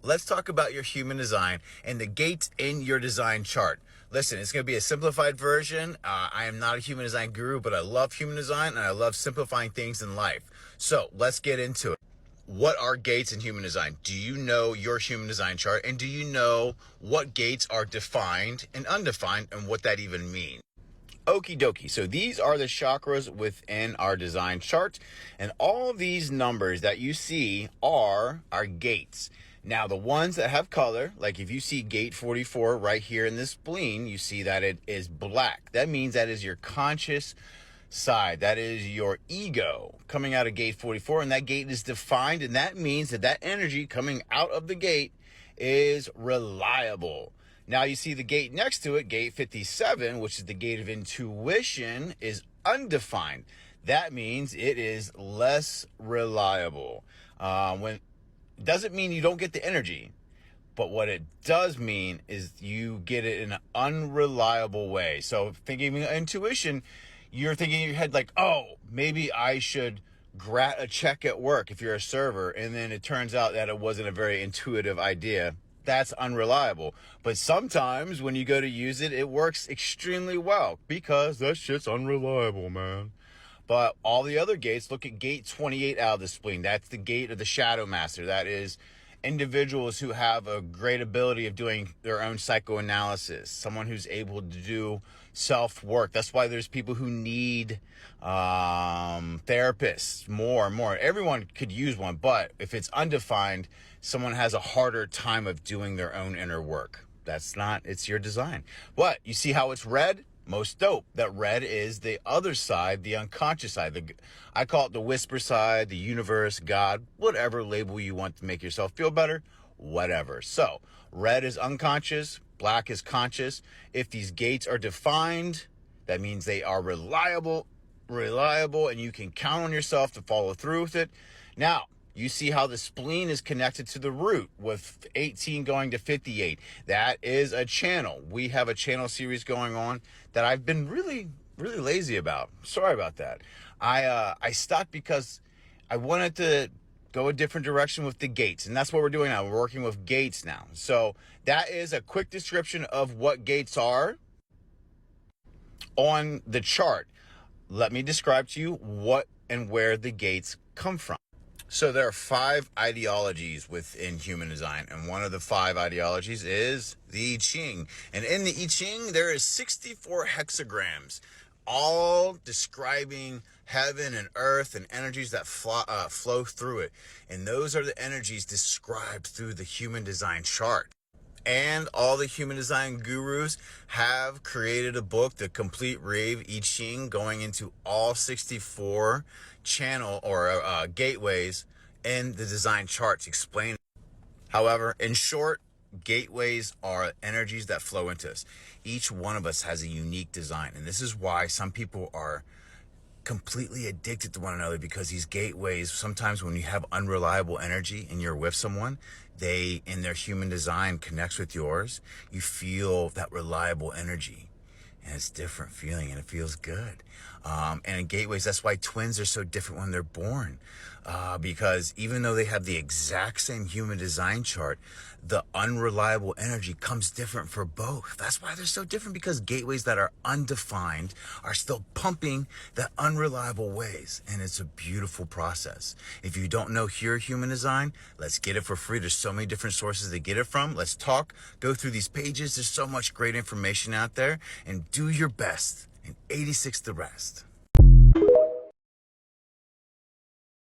let's talk about your human design and the gates in your design chart. Listen, it's going to be a simplified version. I am not a human design guru, but I love human design and I love simplifying things in life. So let's get into it. What are gates in human design? Do you know your human design chart? And do you know what gates are defined and undefined and what that even means? Okie dokie. So these are the chakras within our design chart. And all of these numbers that you see are our gates. Now, the ones that have color, like if you see gate 44 right here in this spleen, you see that it is black. That means that is your conscious side. That is your ego coming out of gate 44. And that gate is defined. And that means that that energy coming out of the gate is reliable. Now you see the gate next to it, gate 57, which is the gate of intuition, is undefined. That means it is less reliable. Doesn't mean you don't get the energy, but what it does mean is you get it in an unreliable way. So thinking of intuition, you're thinking in your head like, oh, maybe I should grant a check at work if you're a server, and then it turns out that it wasn't a very intuitive idea. That's unreliable. But sometimes when you go to use it, it works extremely well because that shit's unreliable, man. But all the other gates, look at gate 28 out of the spleen. That's the gate of the shadow master. That is individuals who have a great ability of doing their own psychoanalysis, someone who's able to do self-work. That's why there's people who need therapists more and more. Everyone could use one, but if it's undefined, someone has a harder time of doing their own inner work. It's your design. But you see how it's red? Most dope. That red is the other side, the unconscious side. I call it the whisper side, the universe, God, whatever label you want to make yourself feel better, whatever. So red is unconscious, black is conscious. If these gates are defined, that means they are reliable, and you can count on yourself to follow through with it. Now, you see how the spleen is connected to the root with 18 going to 58. That is a channel. We have a channel series going on that I've been really lazy about. Sorry about that. I stopped because I wanted to go a different direction with the gates. And that's what we're doing now. We're working with gates now. So that is a quick description of what gates are on the chart. Let me describe to you what and where the gates come from. So there are 5 ideologies within human design, and one of the 5 ideologies is the I Ching. And in the I Ching, there is 64 hexagrams, all describing heaven and earth and energies that flow through it. And those are the energies described through the human design chart. And all the human design gurus have created a book, The Complete Rave I Ching, going into all 64 channel or gateways in the design charts explain. However, in short, gateways are energies that flow into us. Each one of us has a unique design. And this is why some people are completely addicted to one another, because these gateways, sometimes when you have unreliable energy and you're with someone, they, in their human design, connects with yours. You feel that reliable energy, and it's a different feeling, and it feels good. And in gateways, that's why twins are so different when they're born, because even though they have the exact same human design chart, the unreliable energy comes different for both. That's why they're so different, because gateways that are undefined are still pumping the unreliable ways, and it's a beautiful process. If you don't know your human design, let's get it for free. There's so many different sources to get it from. Let's talk, go through these pages. There's so much great information out there, and do your best and 86 the rest.